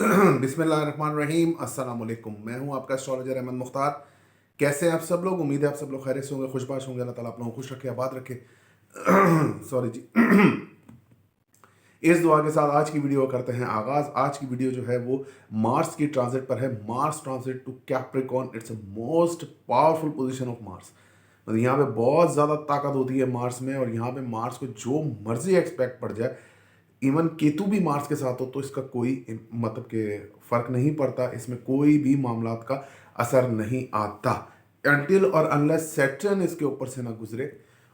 बिस्मिल्लाहिर्रहमानिर्रहीम, अस्सलाम वालेकुम। मैं हूं आपका एस्ट्रोलॉजर अहमद मुख्तार। कैसे हैं आप सब लोग? उम्मीद है आप सब लोग खैरियत से होंगे, खुशबाश होंगे। अल्लाह ताला आप लोगों को खुश रखे, आबाद रखे। सॉरी जी। इस दुआ के साथ आज की वीडियो करते हैं आगाज। आज की वीडियो जो है वो मार्स की ट्रांजिट पर है। Mars transit to Capricorn, it's a most powerful position of Mars. मतलब यहाँ पे बहुत ज़्यादा ताकत होती है मार्स में, और यहाँ पे मार्स को जो मर्जी एक्सपेक्ट पड़ जाए, इवन केतु भी मार्स के साथ हो तो इसका कोई मतलब के फर्क नहीं पड़ता, इसमें कोई भी मामलात का असर नहीं आता अनटिल और अनलेस सैटर्न इसके ऊपर से ना गुजरे,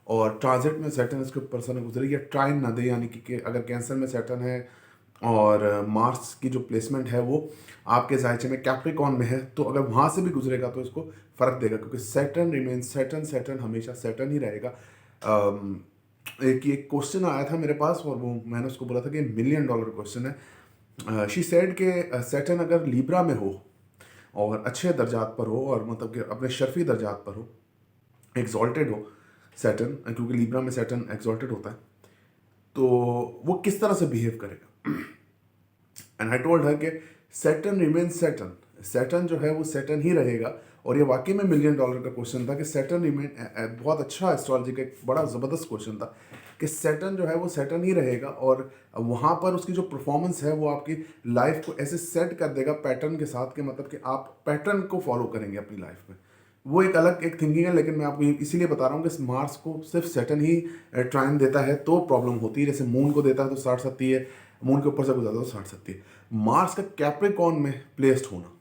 और ट्रांजिट में सैटर्न इसके ऊपर से ना गुजरे या ट्राइन ना दे। यानी कि अगर कैंसर में सैटर्न है और मार्स की जो प्लेसमेंट है वो आपके जायचे में कैप्रिकॉन में है, तो अगर वहाँ से भी गुजरेगा तो इसको फ़र्क देगा, क्योंकि सैटर्न रिमेन सैटर्न, सैटर्न हमेशा सैटर्न ही रहेगा। एक क्वेश्चन आया था मेरे पास, और वो मैंने उसको बोला था कि $1,000,000 क्वेश्चन है। शी सेड के सैटर्न अगर लीब्रा में हो और अच्छे दर्जात पर हो, और मतलब कि अपने शर्फी दर्जात पर हो, एक्सॉल्टेड हो सैटर्न, क्योंकि लीब्रा में सैटर्न एक्सॉल्टेड होता है, तो वो किस तरह से बिहेव करेगा। एंड आई टोल्ड हर कि सैटर्न रिमेन सैटर्न, सैटर्न जो है वो सैटर्न ही रहेगा। और ये वाकई में $1,000,000 का क्वेश्चन था कि सैटर्न रिमेन, बहुत अच्छा एस्ट्रोलॉजी का एक बड़ा ज़बरदस्त क्वेश्चन था कि सैटर्न जो है वो सैटर्न ही रहेगा, और वहाँ पर उसकी जो परफॉर्मेंस है वो आपकी लाइफ को ऐसे सेट कर देगा पैटर्न के साथ, कि मतलब कि आप पैटर्न को फॉलो करेंगे अपनी लाइफ में। वो एक अलग एक थिंकिंग है, लेकिन मैं आपको इसीलिए बता रहा हूँ कि मार्स को सिर्फ सैटर्न ही ट्राइन देता है तो प्रॉब्लम होती है। जैसे मून को देता है तो 60-70 है, मून के ऊपर से गुजरता है तो 60-70 है। मार्स का कैप्रिकॉर्न में प्लेस्ड होना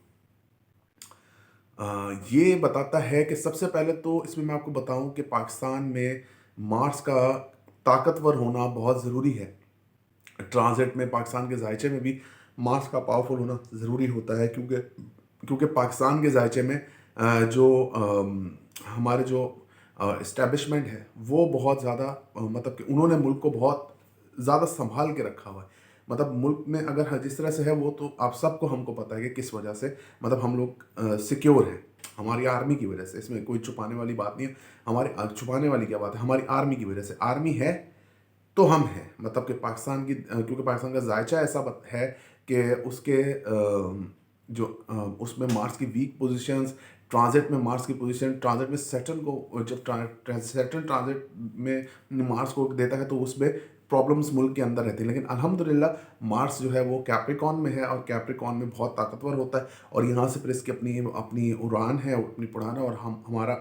ये बताता है कि सबसे पहले तो इसमें मैं आपको बताऊं कि पाकिस्तान में मार्स का ताकतवर होना बहुत ज़रूरी है। ट्रांजिट में पाकिस्तान के जायचे में भी मार्स का पावरफुल होना ज़रूरी होता है, क्योंकि क्योंकि पाकिस्तान के जायचे में हमारे जो इस्टेब्लिशमेंट है वो बहुत ज़्यादा मतलब कि उन्होंने मुल्क को बहुत ज़्यादा संभाल के रखा हुआ है। मतलब मुल्क में अगर जिस तरह से है वो तो आप सबको हमको पता है कि किस वजह से, मतलब हम लोग सिक्योर हैं हमारी आर्मी की वजह से। इसमें कोई छुपाने वाली बात नहीं है। हमारी छुपाने वाली क्या बात है, हमारी आर्मी की वजह से। आर्मी है तो हम हैं, मतलब कि पाकिस्तान की क्योंकि पाकिस्तान का जायचा ऐसा है कि उसके उसमें मार्स की वीक पोजीशंस, ट्रांजिट में मार्स की पोजीशन, ट्रांजिट में सैटर्न को जब सैटर्न ट्रांजिट में मार्स को देता है तो उसमें प्रॉब्लम्स मुल्क के अंदर रहती है। लेकिन अल्हम्दुलिल्लाह मार्स जो है वो कैप्रिकॉन में है, और कैप्रिकॉन में बहुत ताकतवर होता है, और यहाँ से फिर इसकी अपनी अपनी उड़ान है, अपनी पुराना, और हमारा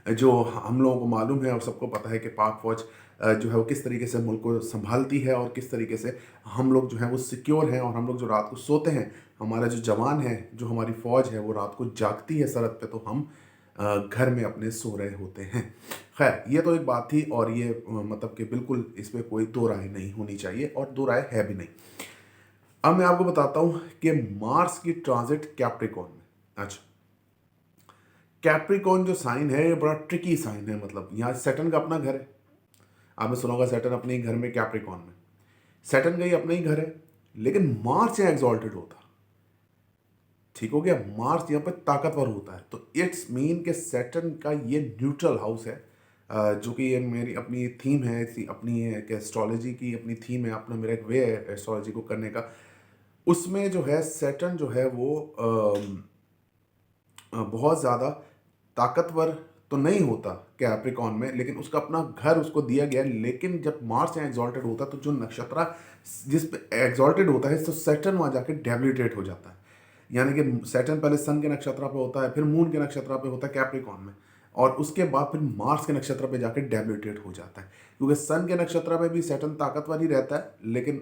जो हम लोगों को मालूम है और सबको पता है कि पाक फौज जो है वो किस तरीके से मुल्क को संभालती है, और किस तरीके से हम लोग जो है वो सिक्योर हैं। और हम लोग जो रात को सोते हैं, हमारा जो जवान है, जो हमारी फ़ौज है वो रात को जागती है सरहद पे, तो हम घर में अपने सो रहे होते हैं। खैर, ये तो एक बात थी, और ये मतलब कि बिल्कुल इस पर कोई दो राय नहीं होनी चाहिए, और दो राय है भी नहीं। अब मैं आपको बताता हूँ कि मार्स की ट्रांजिट कैप्रिकॉर्न में। अच्छा, कैप्रिकॉर्न जो साइन है ये बड़ा ट्रिकी साइन है। मतलब यहाँ सैटर्न का अपना घर है, आपने सुना होगा सैटर्न अपने ही घर में, कैप्रिकॉर्न में सैटर्न का ही अपना ही घर है, लेकिन मार्स यहाँ एग्जॉल्टेड होता। ठीक हो गया, मार्स यहाँ पर ताकतवर होता है, तो इट्स मीन के सैटर्न का ये न्यूट्रल हाउस है। जो कि ये मेरी अपनी थीम है, अपनी एस्ट्रोलॉजी की अपनी थीम है, अपना मेरा एक वे है एस्ट्रोलॉजी को करने का। उसमें जो है सैटर्न जो है वो बहुत ज़्यादा ताकतवर तो नहीं होता कैप्रिकॉर्न में, लेकिन उसका अपना घर उसको दिया गया है। लेकिन जब मार्स यहाँ एग्जॉल्टेड होता है तो जो नक्षत्र जिस पे एग्जॉल्टेड होता है तो सैटर्न वहाँ जाके डेबिलिटेट हो जाता है। यानी कि सैटर्न पहले सन के नक्षत्र पे होता है, फिर मून के नक्षत्र पे होता है कैप्रिकॉर्न में, और उसके बाद फिर मार्स के नक्षत्र पे जाके डेबिलिटेट हो जाता है। क्योंकि सन के नक्षत्र पे भी सैटर्न ताकतवर ही रहता है, लेकिन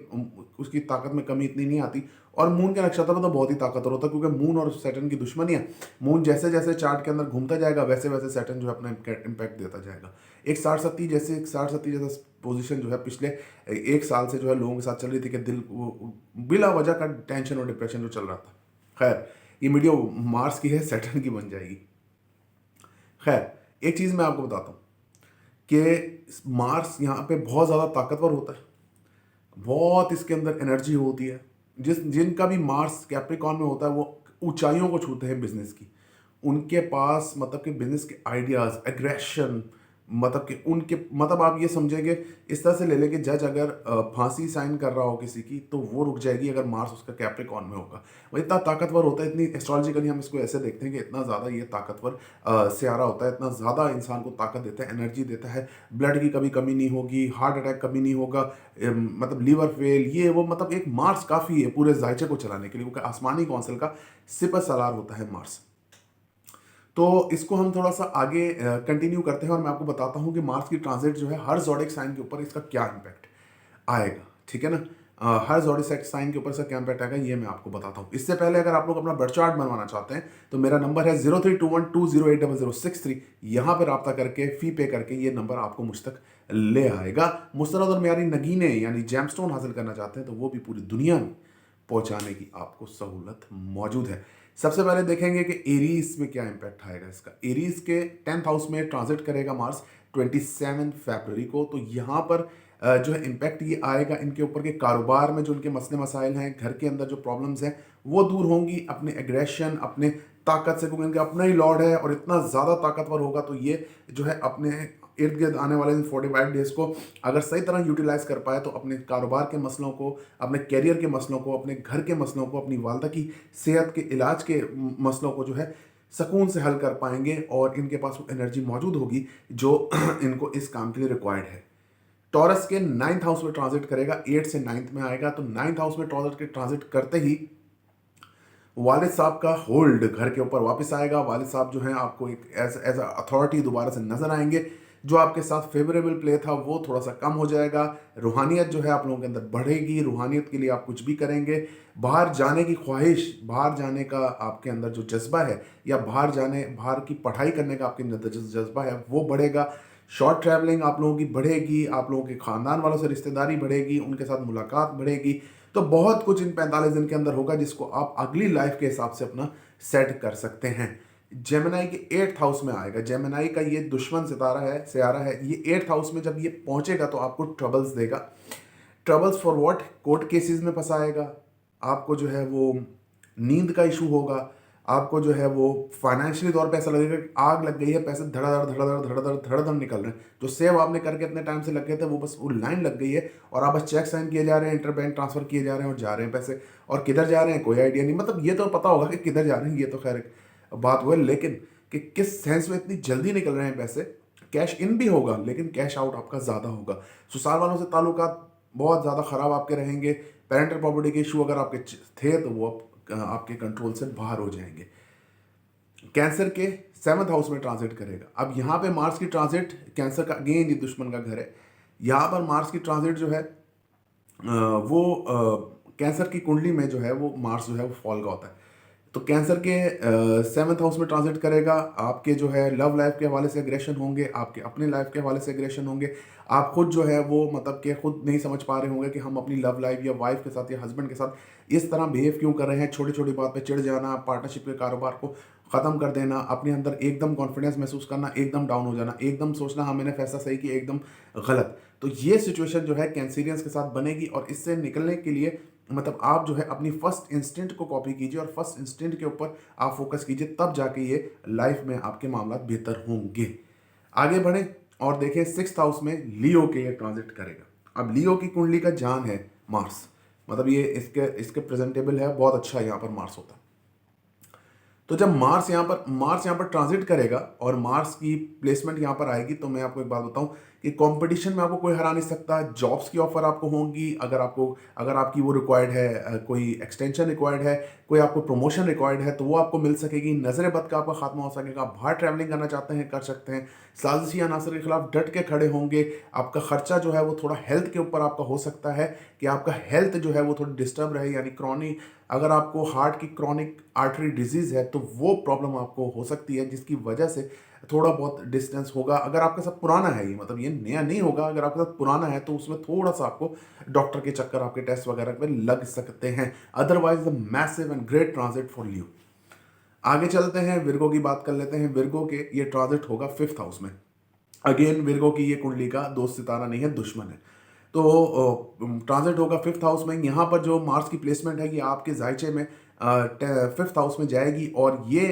उसकी ताकत में कमी इतनी नहीं आती। और मून के नक्षत्र में तो बहुत ही ताकतवर होता है, क्योंकि मून और सैटर्न की दुश्मनी है। मून जैसे जैसे चार्ट के अंदर घूमता जाएगा वैसे वैसे सैटर्न जो है अपना इम्पैक्ट देता जाएगा। एक 60-70 जैसा पोजीशन जो है पिछले एक साल से जो है लोगों के साथ चल रही थी, कि दिल बिला वजह का टेंशन और डिप्रेशन जो चल रहा था। खैर, ये वीडियो मार्स की है, सैटर्न की बन जाएगी। खैर, एक चीज़ मैं आपको बताता हूँ कि मार्स यहाँ पे बहुत ज़्यादा ताकतवर होता है, बहुत इसके अंदर एनर्जी होती है। जिनका भी मार्स कैप्रिकॉर्न में होता है वो ऊंचाइयों को छूते हैं बिजनेस की। उनके पास मतलब कि बिजनेस के आइडियाज़, एग्रेशन, मतलब कि उनके मतलब आप ये समझेंगे, इस तरह से ले लेंगे जज अगर फांसी साइन कर रहा हो किसी की तो वो रुक जाएगी अगर मार्स उसका कैप्रिकॉर्न में होगा। वो इतना ताकतवर होता है, इतनी एस्ट्रोलॉजिकली हम इसको ऐसे देखते हैं कि इतना ज़्यादा ये ताकतवर सियारा होता है, इतना ज़्यादा इंसान को ताकत देता है, एनर्जी देता है, ब्लड की कभी कमी नहीं होगी, हार्ट अटैक कभी नहीं होगा, मतलब लीवर फेल ये वो, मतलब एक मार्स काफ़ी है पूरे जायचे को चलाने के लिए, क्योंकि आसमानी कौंसिल का सिपह सलार होता है मार्स। तो इसको हम थोड़ा सा आगे कंटिन्यू करते हैं और मैं आपको बताता हूँ कि मार्स की ट्रांजिट जो है हर ज़ोडिक साइन के ऊपर इसका क्या इम्पैक्ट आएगा, ठीक है ना। हर ज़ोडिक साइन के ऊपर इसका क्या इम्पैक्ट आएगा ये मैं आपको बताता हूँ। इससे पहले अगर आप लोग अपना बर्थ चार्ट बनवाना चाहते हैं तो मेरा नंबर है 032120800063। यहाँ पर रब्ता करके फी पे करके ये नंबर आपको मुझ तक ले आएगा। मुस्तरद और म्यारी नगीने यानी जेमस्टोन हासिल करना चाहते हैं तो वो भी पूरी दुनिया में पहुंचाने की आपको सहूलत मौजूद है। सबसे पहले देखेंगे कि एरीज में क्या इंपैक्ट आएगा इसका। एरीज के 10th हाउस में ट्रांजिट करेगा मार्स 27 फरवरी को। तो यहाँ पर जो है इम्पैक्ट ये आएगा इनके ऊपर के कारोबार में जो उनके मसले मसाइल हैं, घर के अंदर जो प्रॉब्लम्स हैं वो दूर होंगी, अपने एग्रेशन अपने ताकत से, क्योंकि इनका अपना ही लॉर्ड है और इतना ज़्यादा ताकतवर होगा तो ये जो है अपने इर्द गिर्द आने वाले इन 45 डेज को अगर सही तरह यूटिलाइज कर पाए तो अपने कारोबार के मसलों को, अपने कैरियर के मसलों को, अपने घर के मसलों को, अपनी वालदा की सेहत के इलाज के मसलों को जो है सुकून से हल कर पाएंगे और इनके पास वो एनर्जी मौजूद होगी जो इनको इस काम के लिए रिक्वायर्ड है। टॉरस के 9th हाउस में ट्रांजिट करेगा, 8 से 9th में आएगा। तो 9th हाउस में ट्रांजिट करते ही वालिद साहब का होल्ड घर के ऊपर वापस आएगा। वालिद साहब जो हैं आपको एक एज अथॉरिटी दोबारा से नजर आएंगे। जो आपके साथ फेवरेबल प्ले था वो थोड़ा सा कम हो जाएगा। रूहानियत जो है आप लोगों के अंदर बढ़ेगी, रूहानियत के लिए आप कुछ भी करेंगे। बाहर जाने की ख्वाहिश, बाहर जाने का आपके अंदर जो जज्बा है या बाहर की पढ़ाई करने का आपके अंदर जो जज्बा है वो बढ़ेगा। शॉर्ट ट्रैवलिंग आप लोगों की बढ़ेगी, आप लोगों के ख़ानदान वालों से रिश्तेदारी बढ़ेगी, उनके साथ मुलाकात बढ़ेगी। तो बहुत कुछ इन 45 दिन के अंदर होगा जिसको आप अगली लाइफ के हिसाब से अपना सेट कर सकते हैं। जेमिनाई के 8th हाउस में आएगा। जेमिनाई का ये दुश्मन सियारा है। ये 8th हाउस में जब ये पहुंचेगा तो आपको ट्रबल्स देगा। Troubles for what? Court cases में फंसाएगा आपको, जो है वो नींद का इशू होगा आपको, जो है वो फाइनेंशियली तौर पे ऐसा लगेगा कि आग लग गई है, पैसे धड़ाधड़ निकल रहे हैं। जो सेव आपने करके इतने टाइम से लगे थे वो बस वो लाइन लग गई है और आप बस चेक साइन किए जा रहे हैं, इंटर बैंक ट्रांसफर किए जा रहे हैं और जा रहे हैं पैसे, और किधर जा रहे हैं कोई आइडिया नहीं। मतलब ये तो पता होगा कि किधर जा रहे हैं, ये तो खैर बात हुआ, लेकिन कि किस सेंस में इतनी जल्दी निकल रहे हैं पैसे। कैश इन भी होगा लेकिन कैश आउट आपका ज़्यादा होगा। ससुराल वालों से ताल्लुकात बहुत ज़्यादा ख़राब आपके रहेंगे। पेरेंटल प्रॉपर्टी के इशू अगर आपके थे तो वो आपके कंट्रोल से बाहर हो जाएंगे। कैंसर के 7th हाउस में ट्रांजिट करेगा। अब यहाँ पे मार्स की ट्रांजिट, कैंसर का अगेन ये दुश्मन का घर है, यहाँ पर मार्स की ट्रांजिट जो है वो कैंसर की कुंडली में जो है वो मार्स जो है वो फॉल का होता है। तो कैंसर के 7th हाउस में ट्रांजिट करेगा। आपके जो है लव लाइफ के हवाले से एग्रेशन होंगे, आपके अपने लाइफ के हवाले से एग्रेशन होंगे। आप खुद जो है वो मतलब कि खुद नहीं समझ पा रहे होंगे कि हम अपनी लव लाइफ या वाइफ के साथ या हस्बैंड के साथ इस तरह बिहेव क्यों कर रहे हैं। छोटी छोटी बात पे चिढ़ जाना, पार्टनरशिप के कारोबार को ख़त्म कर देना, अपने अंदर एकदम कॉन्फिडेंस महसूस करना, एकदम डाउन हो जाना, एकदम सोचना हाँ मैंने फैसला सही किया, एकदम गलत। तो ये सिचुएशन जो है कैंसेरियंस के साथ बनेगी और इससे निकलने के लिए मतलब आप जो है अपनी फर्स्ट इंस्टिंक्ट को कॉपी कीजिए और फर्स्ट इंस्टिंक्ट के ऊपर आप फोकस कीजिए, तब जाके ये लाइफ में आपके मामला बेहतर होंगे। आगे बढ़े और देखें 6th हाउस में लियो के ये ट्रांजिट करेगा। अब लियो की कुंडली का जान है मार्स, मतलब ये इसके प्रेजेंटेबल है, बहुत अच्छा यहाँ पर मार्स होता है। तो जब मार्स यहाँ पर ट्रांजिट करेगा और मार्स की प्लेसमेंट यहाँ पर आएगी तो मैं आपको एक बात बताऊं कि कंपटीशन में आपको कोई हरा नहीं सकता। जॉब्स की ऑफर आपको होंगी, अगर आपकी वो रिक्वायर्ड है, कोई एक्सटेंशन रिक्वायर्ड है, कोई आपको प्रमोशन रिक्वायर्ड है तो वो आपको मिल सकेगी। नजर बद का आपका खात्मा हो सकेगा। आप बाहर ट्रैवलिंग करना चाहते हैं कर सकते हैं। साजिशी अनासर के खिलाफ डट के खड़े होंगे। आपका खर्चा जो है वो थोड़ा हेल्थ के ऊपर आपका हो सकता है कि आपका हेल्थ जो है वो थोड़ी डिस्टर्ब रहे, यानी क्रॉनिक, अगर आपको हार्ट की क्रॉनिक आर्टरी डिजीज़ है तो वो प्रॉब्लम आपको हो सकती है जिसकी वजह से थोड़ा बहुत डिस्टेंस होगा। अगर आपके साथ पुराना है, ये मतलब ये नया नहीं होगा, अगर आपके साथ पुराना है तो उसमें थोड़ा सा आपको डॉक्टर के चक्कर, आपके टेस्ट वगैरह में लग सकते हैं। Otherwise the massive and great transit for Leo. आगे चलते हैं, विर्गो की बात कर लेते हैं। विर्गो के ये ट्रांजिट होगा 5th हाउस में। अगेन विर्गो की ये कुंडली का दोस्त सितारा नहीं है, दुश्मन है। तो ट्रांजिट होगा 5th हाउस में। यहाँ पर जो मार्स की प्लेसमेंट है ये आपके जायचे में 5th हाउस में जाएगी और ये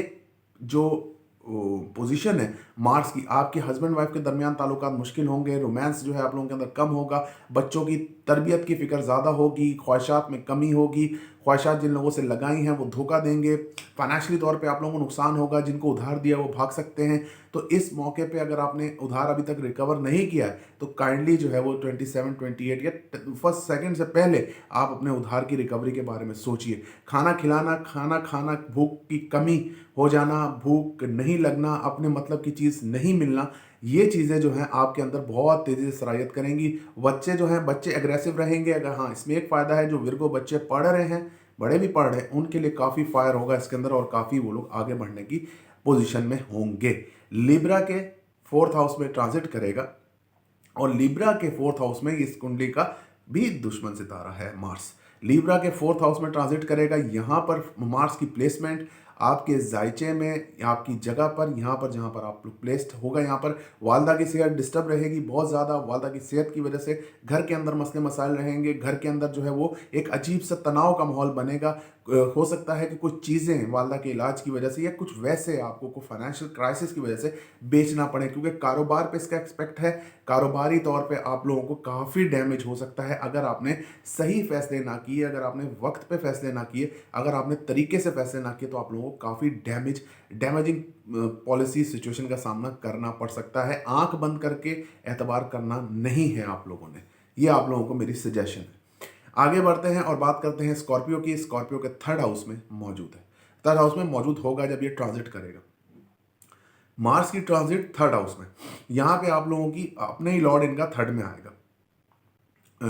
जो पोजीशन है मार्स की, आपके हस्बैंड वाइफ के दरमियान ताल्लुकात मुश्किल होंगे, रोमांस जो है आप लोगों के अंदर कम होगा, बच्चों की तरबियत की फ़िक्र ज़्यादा होगी, ख्वाहिशात में कमी होगी, ख्वाहिशात जिन लोगों से लगाई हैं वो धोखा देंगे, फाइनेंशियली तौर पे आप लोगों को नुकसान होगा, जिनको उधार दिया वो भाग सकते हैं। तो इस मौके पे अगर आपने उधार अभी तक रिकवर नहीं किया है तो काइंडली जो है वो 27, 28 या फर्स्ट सेकंड से पहले आप अपने उधार की रिकवरी के बारे में सोचिए। खाना खिलाना, खाना खाना, भूख की कमी हो जाना, भूख नहीं लगना, अपने मतलब की चीज़ नहीं मिलना, ये चीज़ें जो हैं आपके अंदर बहुत तेज़ी से सरायत करेंगी। बच्चे जो हैं, बच्चे एग्रेसिव रहेंगे। अगर हाँ, इसमें एक फ़ायदा है, जो विर्गो बच्चे पढ़ रहे हैं, बड़े भी पढ़ रहे हैं, उनके लिए काफ़ी फायर होगा इसके अंदर और काफ़ी वो लोग आगे बढ़ने की पोजीशन में होंगे। लिब्रा के फोर्थ हाउस में ट्रांजिट करेगा और लिब्रा के फोर्थ हाउस में इस कुंडली का भी दुश्मन सितारा है मार्स। लिब्रा के फोर्थ हाउस में ट्रांजिट करेगा। यहाँ पर मार्स की प्लेसमेंट आपके जायचे में, आपकी जगह पर, यहाँ पर जहाँ पर आप लोग प्लेस्ड होगा, यहाँ पर वालदा की सेहत डिस्टर्ब रहेगी बहुत ज़्यादा। वालदा की सेहत की वजह से घर के अंदर मसले मसाइल रहेंगे, घर के अंदर जो है वो एक अजीब सा तनाव का माहौल बनेगा। हो सकता है कि कुछ चीज़ें वालदा के इलाज की वजह से या कुछ वैसे आपको को फाइनेंशियल क्राइसिस की वजह से बेचना पड़े, क्योंकि कारोबार पे इसका एक्सपेक्ट है। कारोबारी तौर पे आप लोगों को काफ़ी डैमेज हो सकता है अगर आपने सही फैसले ना किए, अगर आपने वक्त पे फैसले ना किए, अगर आपने तरीके से फैसले ना किए, तो आप लोगों को काफ़ी डैमेजिंग पॉलिसी सिचुएशन का सामना करना पड़ सकता है। आंख बंद करके एतबार करना नहीं है आप लोगों ने, ये आप लोगों को मेरी सजेशन है। आगे बढ़ते हैं और बात करते हैं स्कॉर्पियो की। स्कॉर्पियो के थर्ड हाउस में मौजूद है, थर्ड हाउस में मौजूद होगा जब ये ट्रांजिट करेगा। मार्स की ट्रांजिट थर्ड हाउस में, यहाँ पे आप लोगों की अपने ही लॉर्ड इनका थर्ड में आएगा।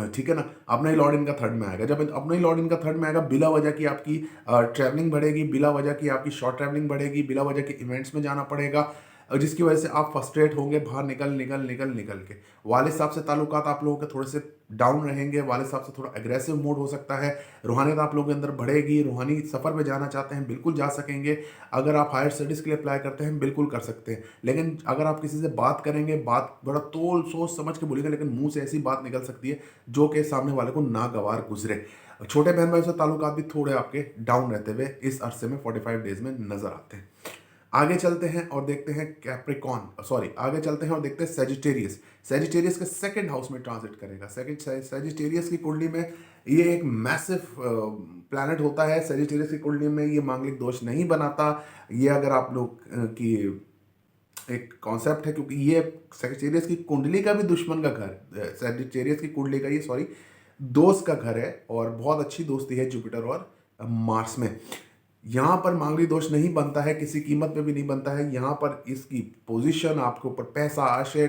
ठीक है ना, अपना ही लॉर्ड इनका थर्ड में आएगा। जब अपना ही लॉर्ड इनका थर्ड में आएगा, बिला वजह की आपकी ट्रैवलिंग बढ़ेगी, बिला वजह की आपकी शॉर्ट ट्रैवलिंग बढ़ेगी, बिला वजह के इवेंट्स में जाना पड़ेगा, जिसकी वजह से आप फ्रस्ट्रेट होंगे बाहर निकल के। वालिद साहब से ताल्लुकात आप लोगों के थोड़े से डाउन रहेंगे, वालिद साहब से थोड़ा एग्रेसिव मूड हो सकता है, रूहानियत आप लोगों के अंदर बढ़ेगी, रूहानी सफ़र में जाना चाहते हैं बिल्कुल जा सकेंगे। अगर आप हायर स्टडीज़ के लिए अप्लाई करते हैं बिल्कुल कर सकते हैं, लेकिन अगर आप किसी से बात करेंगे, बात बड़ा तोल सोच समझ के बोलेंगे, लेकिन मुंह से ऐसी बात निकल सकती है जो कि सामने वाले को नागवार गुजरे। छोटे बहन भाई से ताल्लुकात भी थोड़े आपके डाउन रहते हुए इस अरसे में 45 डेज में नजर आते हैं। आगे चलते हैं और देखते हैं आगे चलते हैं और देखते हैं सेजिटेरियस। सेजिटेरियस के सेकंड हाउस में ट्रांजिट करेगा। सेजिटेरियस की कुंडली में ये एक मैसिव प्लैनेट होता है। सेजिटेरियस की कुंडली में ये मांगलिक दोष नहीं बनाता। ये अगर आप लोग की एक कॉन्सेप्ट है, क्योंकि ये सेजिटेरियस की कुंडली का भी दुश्मन का घर, सेजिटेरियस की कुंडली का, ये सॉरी, दोस्त का घर है और बहुत अच्छी दोस्ती है जुपिटर और मार्स में। यहाँ पर मांगली दोष नहीं बनता है, किसी कीमत पे भी नहीं बनता है। यहाँ पर इसकी पोजीशन आपके ऊपर पैसा आशय,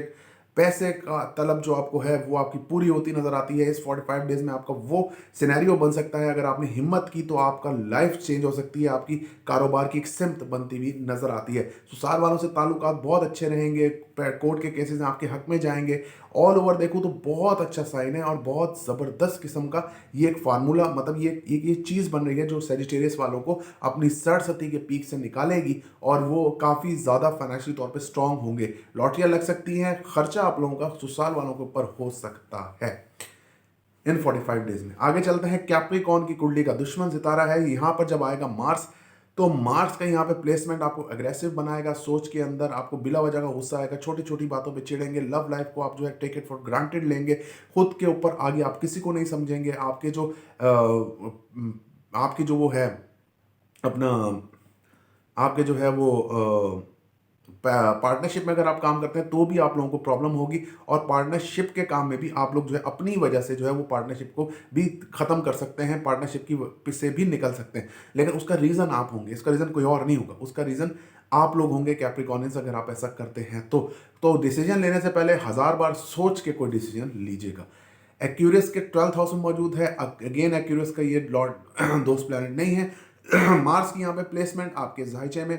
पैसे का तलब जो आपको है वो आपकी पूरी होती नजर आती है। इस 45 डेज में आपका वो सिनेरियो बन सकता है, अगर आपने हिम्मत की तो आपका लाइफ चेंज हो सकती है, आपकी कारोबार की एक सिमत बनती हुई नजर आती है। ससुराल वालों से ताल्लुकात बहुत अच्छे रहेंगे, कोर्ट के केसेस आपके हक में जाएंगे। ऑल ओवर देखो तो बहुत अच्छा साइन है और बहुत ज़बरदस्त किस्म का ये एक फार्मूला, मतलब ये चीज़ बन रही है जो सेजिटेरियस वालों को अपनी सरसती के पीक से निकालेगी और वो काफ़ी ज़्यादा फाइनेंशियल तौर पे स्ट्रांग होंगे। लॉटरियाँ लग सकती हैं, खर्चा आप लोगों का ससुराल वालों के ऊपर हो सकता है इन 45 डेज में। आगे चलते हैं, कैप्रिकॉर्न की कुंडली का दुश्मन सितारा है। यहाँ पर जब आएगा मार्स, तो मार्स का यहाँ पे प्लेसमेंट आपको अग्रेसिव बनाएगा, सोच के अंदर आपको बिला वजह का गुस्सा आएगा, छोटी छोटी बातों पे चिढ़ेंगे, लव लाइफ को आप जो है टेक इट फॉर ग्रांटेड लेंगे, खुद के ऊपर आगे आप किसी को नहीं समझेंगे। आपकी जो वो है अपना, आपके जो है वो पार्टनरशिप में अगर आप काम करते हैं तो भी आप लोगों को प्रॉब्लम होगी, और पार्टनरशिप के काम में भी आप लोग जो है अपनी वजह से जो है वो पार्टनरशिप को भी ख़त्म कर सकते हैं, पार्टनरशिप की से भी निकल सकते हैं। लेकिन उसका रीज़न आप होंगे, इसका रीज़न कोई और नहीं होगा, उसका रीज़न आप लोग होंगे कैप्रिकॉर्नियंस। अगर आप ऐसा करते हैं तो डिसीजन लेने से पहले 1000 बार सोच के कोई डिसीजन लीजिएगा। एक्यूरियस के 12th हाउस में मौजूद है। अगेन एक्यूरियस का ये लॉर्ड दोस्त प्लैनेट नहीं है। मार्स की यहाँ पे प्लेसमेंट आपके जायचे में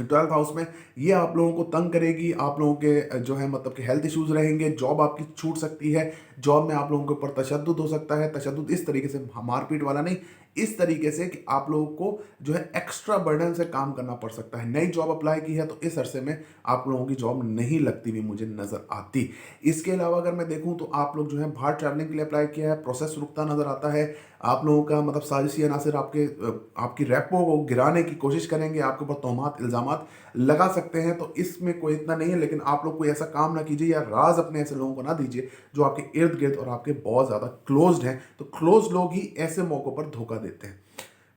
12th हाउस में, ये आप लोगों को तंग करेगी। आप लोगों के जो है मतलब कि हेल्थ इश्यूज रहेंगे, जॉब आपकी छूट सकती है, जॉब में आप लोगों के ऊपर तशद्दुद हो सकता है। तशद्दुद इस तरीके से मारपीट वाला नहीं, इस तरीके से कि आप लोगों को जो है एक्स्ट्रा बर्डन से काम करना पड़ सकता है। नई जॉब अप्लाई की है तो इस अरसे में आप लोगों की जॉब नहीं लगती हुई मुझे नज़र आती। इसके अलावा अगर मैं देखूं तो आप लोग जो है बाहर ट्रैवलिंग के लिए अप्लाई किया है, प्रोसेस रुकता नज़र आता है। आप लोगों का मतलब साजिश या नासिर आपकी रेपो को गिराने की कोशिश करेंगे, आपके ऊपर तोहमात इल्ज़ामात लगा सकते हैं। तो इसमें कोई इतना नहीं है, लेकिन आप लोग कोई ऐसा काम ना कीजिए या राज अपने ऐसे लोगों को ना दीजिए जो आपके इर्द गिर्द और आपके बहुत ज़्यादा क्लोज्ड हैं। तो क्लोज लोग ही ऐसे मौक़ों पर धोखा देते हैं।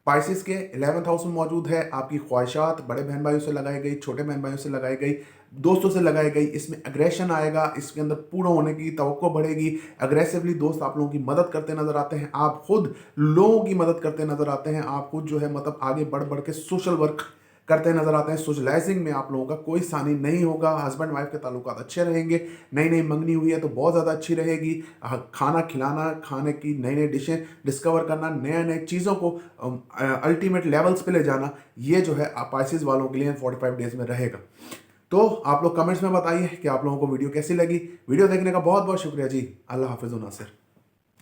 पाइसेस के 11th हाउस में मौजूद है। आपकी ख्वाहिशात बड़े बहन भाइयों से लगाई गई, छोटे बहन भाइयों से लगाई गई, दोस्तों से लगाई गई, इसमें एग्रेशन आएगा, इसके अंदर पूरा होने की तवक्को बढ़ेगी। अग्रेसिवली दोस्त आप लोगों की मदद करते नजर आते हैं, आप खुद लोगों की मदद करते नजर आते हैं, आप खुद जो है मतलब आगे बढ़ बढ़ के सोशल वर्क करते नजर आते हैं। सोशलाइजिंग में आप लोगों का कोई सानी नहीं होगा। हस्बैंड वाइफ के ताल्लुकात अच्छे रहेंगे। नई नई मंगनी हुई है तो बहुत ज़्यादा अच्छी रहेगी। खाना खिलाना, खाने की नई नई डिशें डिस्कवर करना, नए नए चीज़ों को अल्टीमेट लेवल्स पे ले जाना, ये जो है पाइसेस वालों के लिए 45 डेज में रहेगा। तो आप लोग कमेंट्स में बताइए कि आप लोगों को वीडियो कैसी लगी। वीडियो देखने का बहुत बहुत शुक्रिया जी। अल्लाह हाफिज़ नासिर।